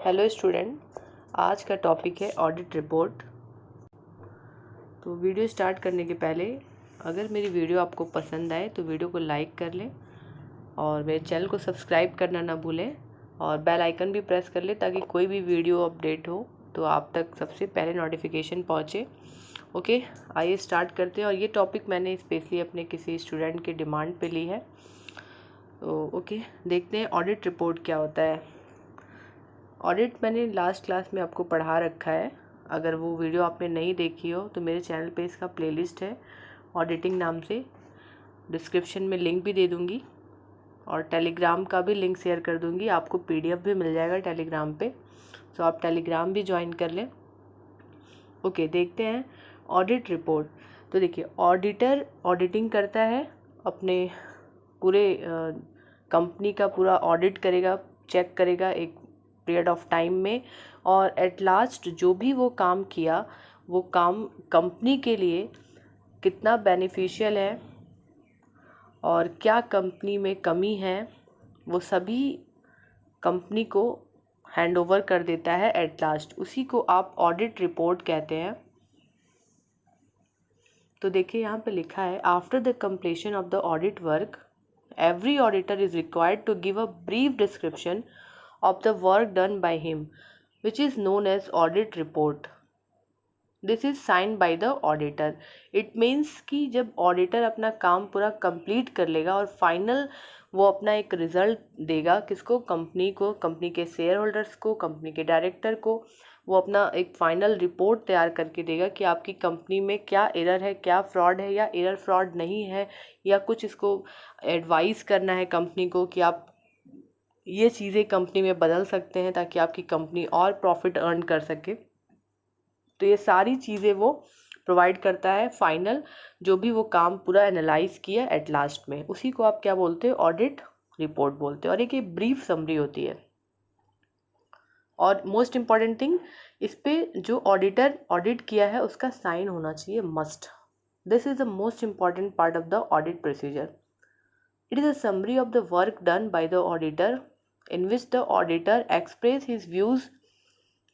Hello student, आज का topic है ऑडिट रिपोर्ट। तो वीडियो स्टार्ट करने के पहले अगर मेरी वीडियो आपको पसंद आए तो वीडियो को लाइक कर लें और मेरे चैनल को सब्सक्राइब करना ना भूलें और बेल आइकन भी प्रेस कर लें ताकि कोई भी वीडियो अपडेट हो तो आप तक सबसे पहले नोटिफिकेशन पहुँचे। ओके, आइए स्टार्ट करते हैं। और ये टॉपिक मैंने स्पेशली अपने किसी स्टूडेंट के डिमांड पे ली है। तो ओके, देखते हैं ऑडिट रिपोर्ट क्या होता है। ऑडिट मैंने लास्ट क्लास में आपको पढ़ा रखा है। अगर वो वीडियो आपने नहीं देखी हो तो मेरे चैनल पे इसका प्लेलिस्ट है ऑडिटिंग नाम से। डिस्क्रिप्शन में लिंक भी दे दूँगी और टेलीग्राम का भी लिंक शेयर कर दूँगी। आपको पीडीएफ भी मिल जाएगा टेलीग्राम पे, तो आप टेलीग्राम भी ज्वाइन कर लें। ओके, देखते हैं ऑडिट रिपोर्ट। तो देखिए, ऑडिटर ऑडिटिंग करता है, अपने पूरे कंपनी का पूरा ऑडिट करेगा, चेक करेगा एक पीरियड ऑफ टाइम में, और एट लास्ट जो भी वो काम किया वो काम कंपनी के लिए कितना बेनिफिशियल है और क्या कंपनी में कमी है वो सभी कंपनी को हैंड ओवर कर देता है एट लास्ट। उसी को आप ऑडिट रिपोर्ट कहते हैं। तो देखिए, यहाँ पे लिखा है, after the completion of the audit work every auditor is required to give a brief description of the work done by him, which is known as audit report. This is signed by the auditor. It means कि जब auditor अपना काम पूरा complete कर लेगा और final वो अपना एक रिजल्ट देगा किसको, कंपनी को, कंपनी के शेयर होल्डर्स को, कंपनी के डायरेक्टर को, वो अपना एक फाइनल रिपोर्ट तैयार करके देगा कि आपकी कंपनी में क्या एरर है, क्या फ्रॉड है या एरर फ्रॉड नहीं है, या कुछ इसको एडवाइस करना है कंपनी को कि आप ये चीज़ें कंपनी में बदल सकते हैं ताकि आपकी कंपनी और प्रॉफिट अर्न कर सके। तो ये सारी चीज़ें वो प्रोवाइड करता है फाइनल, जो भी वो काम पूरा एनालाइज किया एट लास्ट में, उसी को आप क्या बोलते हो, ऑडिट रिपोर्ट बोलते हैं। और एक ये ब्रीफ समरी होती है। और मोस्ट इम्पॉर्टेंट थिंग, इस पे जो ऑडिटर ऑडिट किया है उसका साइन होना चाहिए, must. This is the most important part of the audit procedure. It is a summary of the work done by the auditor in which the auditor express his views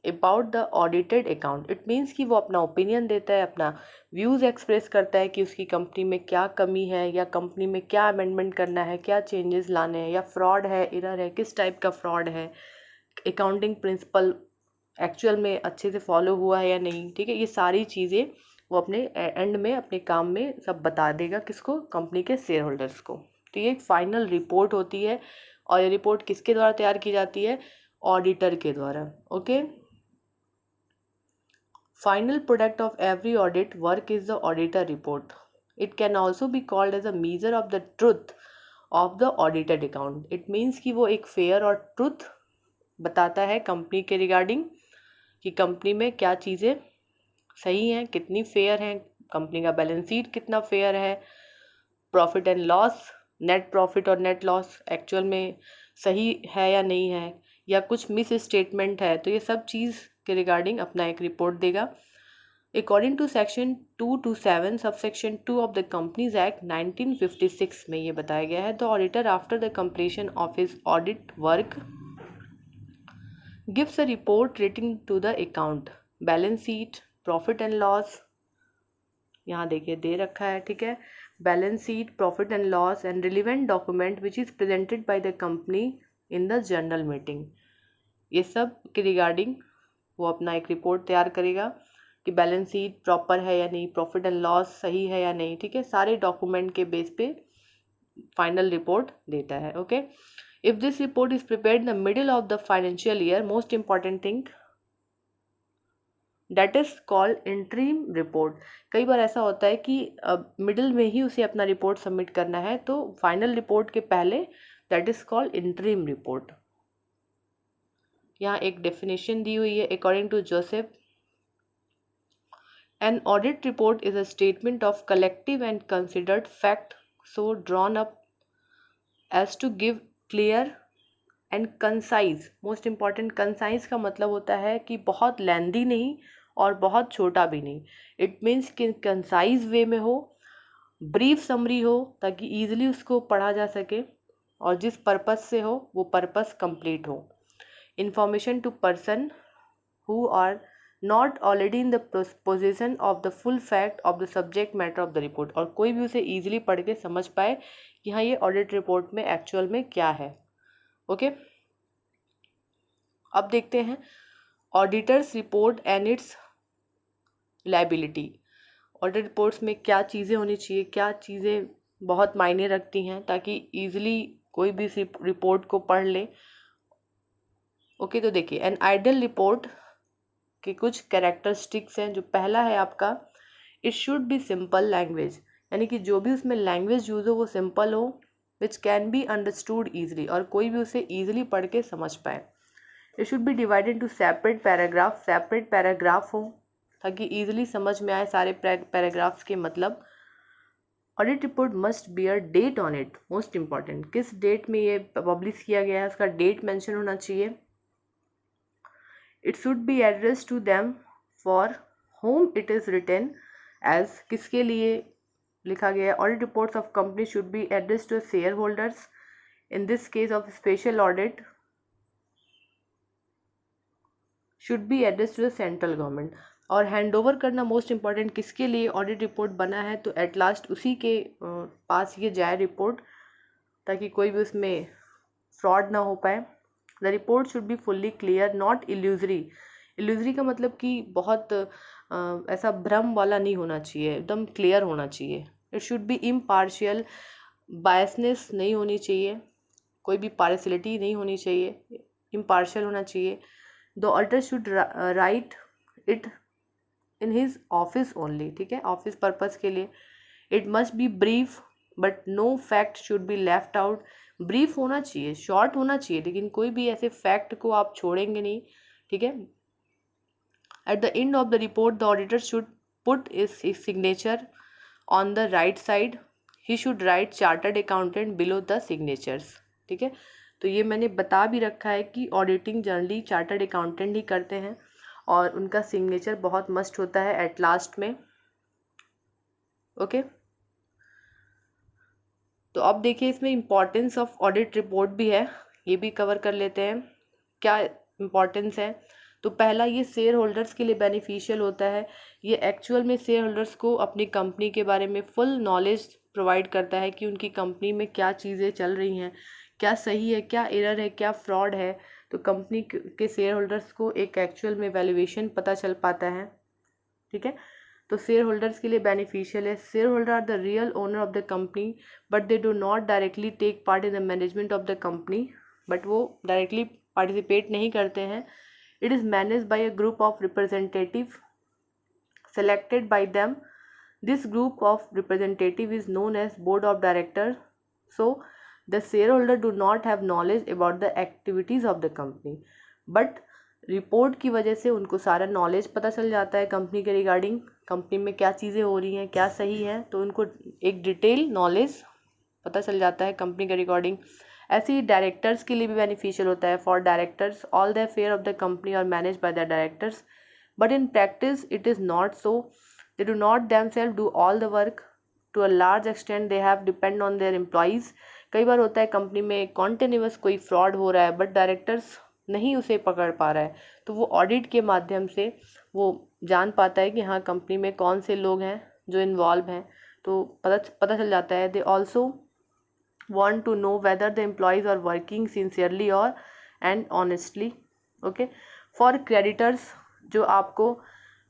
about the audited account. It means कि वो अपना opinion देता है, अपना views express करता है कि उसकी कंपनी में क्या कमी है या कंपनी में क्या अमेंडमेंट करना है, क्या चेंजेस लाने हैं, या फ्रॉड है, एरर है, किस टाइप का फ्रॉड है, अकाउंटिंग प्रिंसिपल एक्चुअल में अच्छे से फॉलो हुआ है या नहीं। ठीक है, ये सारी चीज़ें वो अपने एंड में अपने काम में सब बता देगा किसको, कंपनी के शेयर होल्डर्स को। तो ये एक फाइनल रिपोर्ट होती है और ये रिपोर्ट किसके द्वारा तैयार की जाती है, ऑडिटर के द्वारा। Okay, final product of every audit work is the auditor report. It can also be called as a measure of the truth of the audited account. It means कि वो एक फेयर और ट्रुथ बताता है company के regarding कि company में क्या चीज़ें सही हैं, कितनी फेयर हैं, कंपनी का बैलेंस शीट कितना फेयर है, profit and loss, net profit और नेट लॉस एक्चुअल में सही है या नहीं है, या कुछ मिस स्टेटमेंट है, तो ये सब चीज़ के रिगार्डिंग अपना एक रिपोर्ट देगा। According to section 227 subsection 2 of the companies act 1956 में ये बताया गया है, the auditor after the completion of his audit work gives a report relating to the account, balance sheet, profit and loss, यहाँ देखिए दे रखा है, ठीक है, balance sheet, profit and loss and relevant document which is presented by the company in the general meeting. ये सब के रिगार्डिंग वो अपना एक रिपोर्ट तैयार करेगा कि बैलेंस शीट प्रॉपर है या नहीं, प्रॉफिट एंड लॉस सही है या नहीं। ठीक है, सारे डॉक्यूमेंट के बेस पे फाइनल रिपोर्ट देता है। Okay, if this report is prepared in the middle of the financial year, most important thing, that is called interim report. कई बार ऐसा होता है कि मिडिल में ही उसे अपना रिपोर्ट सबमिट करना है, तो फाइनल रिपोर्ट के पहले that is called interim report. यहाँ एक डेफिनेशन दी हुई है according to Joseph, an audit report is a statement of collective and considered fact so drawn up as to give clear and concise. Most important, concise का मतलब होता है कि बहुत लेंदी नहीं और बहुत छोटा भी नहीं. इट मीन्स कि कंसाइज वे में हो, ब्रीफ समरी हो ताकि ईजिली उसको पढ़ा जा सके और जिस पर्पस से हो वो पर्पस कंप्लीट हो. information to person who are not already in the possession of the full fact of the subject matter of the report, और कोई भी उसे easily पढ़ के समझ पाए कि हाँ ये ऑडिट रिपोर्ट में एक्चुअल में क्या है। ओके, अब देखते हैं auditors report and it's liability. Audit reports में क्या चीज़ें होनी चाहिए, क्या चीज़ें बहुत मायने रखती हैं ताकि ईजिली कोई भी इस रिपोर्ट को पढ़ ले। ओके, तो देखिए एन आइडियल रिपोर्ट के कुछ कैरेक्टरिस्टिक्स हैं। जो पहला है आपका, it should B simple language, यानी कि जो भी उसमें लैंग्वेज यूज़ हो वो सिंपल हो, which can be understood easily, और कोई भी उसे ईजिली पढ़ के समझ पाए। It should B divided into separate paragraph हो ताकि ईजिली समझ में आए सारे पैराग्राफ्स के मतलब। Audit report must bear date on it, most important, किस डेट में ये पब्लिश किया गया है उसका डेट मेंशन होना चाहिए। It should be address to them for whom it is written as, किसके लिए लिखा गया है। Audit reports of company should be address to share holders, in this case of special audit should be address to the central government. और hand over करना most important, किसके लिए audit report बना है तो एट लास्ट उसी के पास ये जाए रिपोर्ट ताकि कोई भी उसमें फ्रॉड ना हो पाए। The report should be fully clear not illusory. Illusory का मतलब कि बहुत ऐसा भ्रम वाला नहीं होना चाहिए, एकदम क्लियर होना चाहिए। It should B impartial, biasness नहीं होनी चाहिए, कोई भी पार्शलिटी नहीं होनी चाहिए, इम्पार्शियल होना चाहिए। The auditor should write it in his office only, ठीक है, ऑफिस पर्पज़ के लिए। It must be brief but no fact should be left out. Brief होना चाहिए, शॉर्ट होना चाहिए, लेकिन कोई भी ऐसे फैक्ट को आप छोड़ेंगे नहीं, ठीक है। At the end of the report the auditor should put is signature on the right side, he should write chartered accountant below the signatures, ठीक है। तो ये मैंने बता भी रखा है कि ऑडिटिंग जनरली चार्टर्ड अकाउंटेंट ही करते हैं और उनका सिग्नेचर बहुत मस्ट होता है एट लास्ट में। ओके, तो अब देखिए इसमें इम्पॉर्टेंस ऑफ ऑडिट रिपोर्ट भी है, ये भी कवर कर लेते हैं क्या इम्पॉर्टेंस है। तो पहला, ये शेयर होल्डर्स के लिए बेनिफिशियल होता है। ये एक्चुअल में शेयर होल्डर्स को अपनी कंपनी के बारे में फुल नॉलेज प्रोवाइड करता है कि उनकी कंपनी में क्या चीज़ें चल रही हैं, क्या सही है, क्या एरर है, क्या फ्रॉड है। तो कंपनी के शेयर होल्डर्स को एक एक्चुअल में वैल्यूएशन पता चल पाता है, ठीक है। तो शेयर होल्डर्स के लिए बेनिफिशियल है। Share holder are the real owner of the company but they do not directly take part in the management of the company, but वो डायरेक्टली पार्टिसिपेट नहीं करते हैं। It is manage by a group of representative selected by them. This group of representative is known as board of directors. So the shareholder do not have knowledge about the activities of the company, but report की वजह से उनको सारा knowledge पता चल जाता है company के रिगार्डिंग, कंपनी में क्या चीज़ें हो रही हैं, क्या सही है, तो उनको एक डिटेल नॉलेज पता चल जाता है कंपनी के रिगार्डिंग। ऐसे ही डायरेक्टर्स के लिए भी बेनिफिशियल होता है। For directors all the affair of the company are manage by the directors, but in practice it is not so. They do not themselves do all the work. To a large extent they have depend on their employees. कई बार होता है company में continuous कोई fraud हो रहा है but directors नहीं उसे पकड़ पा रहा है, तो वो ऑडिट के माध्यम से वो जान पाता है कि हाँ कंपनी में कौन से लोग हैं जो इन्वॉल्व हैं, तो पता चल जाता है। They also want to know whether the employees are working sincerely or and honestly. Okay, for creditors जो आपको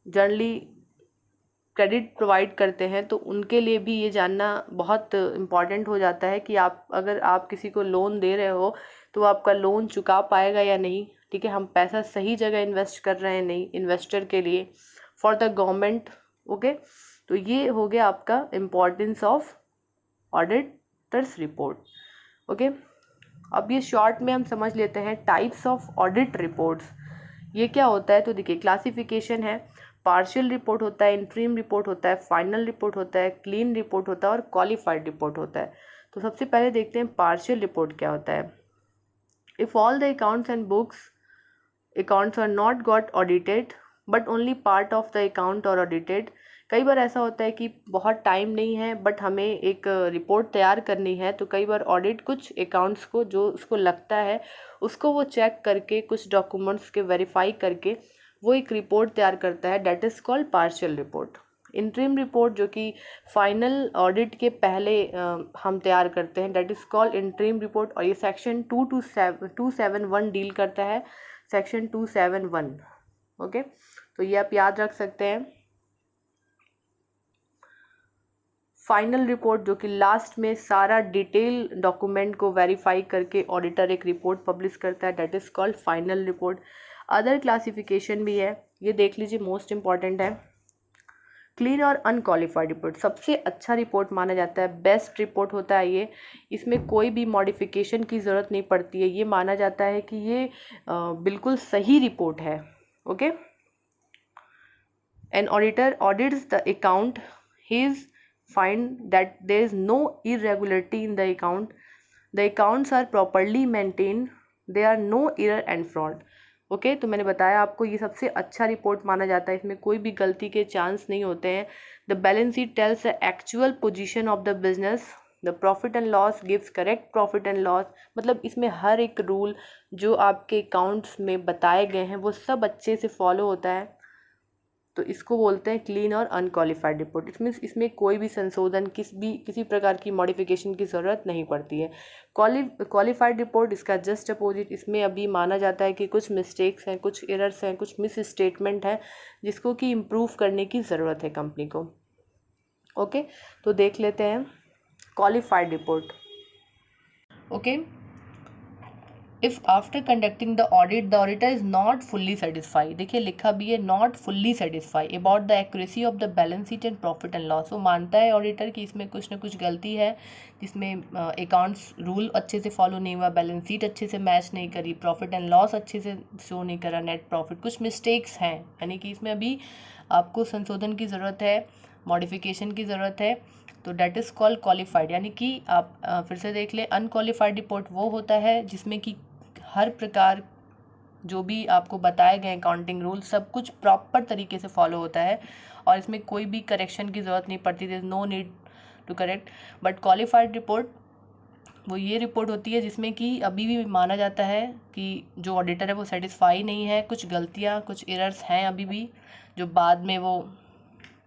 जनरली क्रेडिट प्रोवाइड करते हैं तो उनके लिए भी ये जानना बहुत इम्पॉर्टेंट हो जाता है कि अगर आप किसी को लोन दे रहे हो तो आपका लोन चुका पाएगा या नहीं, ठीक है, हम पैसा सही जगह इन्वेस्ट कर रहे हैं नहीं, इन्वेस्टर के लिए, फॉर द गवर्नमेंट। ओके, तो ये हो गया आपका importance of auditors report. Okay, अब ये शॉर्ट में हम समझ लेते हैं टाइप्स ऑफ ऑडिट रिपोर्ट्स। ये क्या होता है, तो देखिए क्लासिफिकेशन है। पार्शियल रिपोर्ट होता है, इंटरिम रिपोर्ट होता है, फाइनल रिपोर्ट होता है, क्लीन रिपोर्ट होता है और क्वालिफाइड रिपोर्ट होता है। तो सबसे पहले देखते हैं पार्शियल रिपोर्ट क्या होता है। If all the accounts and books accounts are not got audited but only part of the account are audited, कई बार ऐसा होता है कि बहुत टाइम नहीं है बट हमें एक रिपोर्ट तैयार करनी है, तो कई बार ऑडिट कुछ अकाउंट्स को जो उसको लगता है उसको वो चेक करके कुछ डॉक्यूमेंट्स के वेरीफाई करके वो एक रिपोर्ट तैयार करता है, that is called partial report. Interim report जो कि फाइनल ऑडिट के पहले हम तैयार करते हैं, that is called interim report. और ये सेक्शन 271 डील करता है, सेक्शन 271। ओके, तो ये आप याद रख सकते हैं। फाइनल रिपोर्ट जो कि लास्ट में सारा डिटेल डॉक्यूमेंट को वेरीफाई करके ऑडिटर एक रिपोर्ट पब्लिश करता है, that is called final report. Other classification भी है, ये देख लीजिए, मोस्ट इंपॉर्टेंट है। क्लीन और अनक्वालिफाइड रिपोर्ट सबसे अच्छा रिपोर्ट माना जाता है, बेस्ट रिपोर्ट होता है ये। इसमें कोई भी मॉडिफिकेशन की ज़रूरत नहीं पड़ती है, ये माना जाता है कि ये बिल्कुल सही रिपोर्ट है। Okay, an auditor audits the account, he is find that there is no irregularity in the account, the accounts are properly maintained, there are no error and fraud। Okay, तो मैंने बताया आपको ये सबसे अच्छा रिपोर्ट माना जाता है, इसमें कोई भी गलती के चांस नहीं होते हैं। The balance sheet tells the actual position of the business, the profit and loss gives correct profit and loss. मतलब इसमें हर एक रूल जो आपके अकाउंट्स में बताए गए हैं वो सब अच्छे से फॉलो होता है, तो इसको बोलते हैं क्लीन और अनक्वालिफाइड रिपोर्ट। इसमें कोई भी संशोधन किसी प्रकार की मॉडिफिकेशन की ज़रूरत नहीं पड़ती है। क्वालिफाइड रिपोर्ट इसका जस्ट अपोजिट, इसमें अभी माना जाता है कि कुछ मिस्टेक्स हैं, कुछ एरर्स हैं, कुछ मिस स्टेटमेंट हैं जिसको कि इम्प्रूव करने की ज़रूरत है कंपनी को। ओके, तो देख लेते हैं qualified report. Okay, if after conducting the audit the auditor is not fully satisfy, देखिए लिखा भी है not fully satisfy about the accuracy of the balance sheet and profit and loss. वो मानता है ऑडिटर कि इसमें कुछ ना कुछ गलती है, जिसमें अकाउंट्स रूल अच्छे से फॉलो नहीं हुआ, बैलेंस शीट अच्छे से मैच नहीं करी, प्रॉफिट एंड लॉस अच्छे से शो नहीं करा, नेट प्रॉफिट, कुछ मिस्टेक्स हैं, यानी कि इसमें अभी आपको संशोधन की ज़रूरत है, मॉडिफिकेशन की ज़रूरत है, तो डेट इज़ कॉल्ड क्वालिफाइड। यानी कि आप फिर से देख लें, अनक्वालिफाइड रिपोर्ट वो होता है जिसमें कि हर प्रकार जो भी आपको बताए गए अकाउंटिंग रूल सब कुछ प्रॉपर तरीके से फॉलो होता है और इसमें कोई भी करेक्शन की ज़रूरत नहीं पड़ती, there is no need to correct. But qualified report वो ये रिपोर्ट होती है जिसमें कि अभी भी माना जाता है कि जो ऑडिटर है वो सेटिस्फाई नहीं है, कुछ गलतियाँ, कुछ एरर्स हैं अभी भी, जो बाद में वो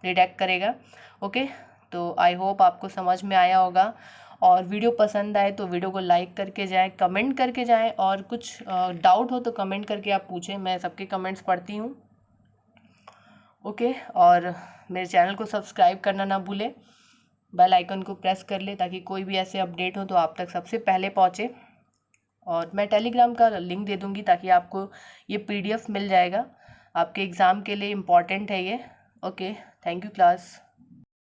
रिडेक्ट करेगा। ओके, तो आई होप आपको समझ में आया होगा, और वीडियो पसंद आए तो वीडियो को लाइक करके जाएं, कमेंट करके जाएं, और कुछ डाउट हो तो कमेंट करके आप पूछें, मैं सबके कमेंट्स पढ़ती हूँ। ओके, और मेरे चैनल को सब्सक्राइब करना ना भूलें, बेल आइकन को प्रेस कर ले ताकि कोई भी ऐसे अपडेट हो तो आप तक सबसे पहले पहुँचे। और मैं टेलीग्राम का लिंक दे दूँगी ताकि आपको ये PDF मिल जाएगा, आपके एग्ज़ाम के लिए इम्पॉर्टेंट है ये। Okay, thank you class.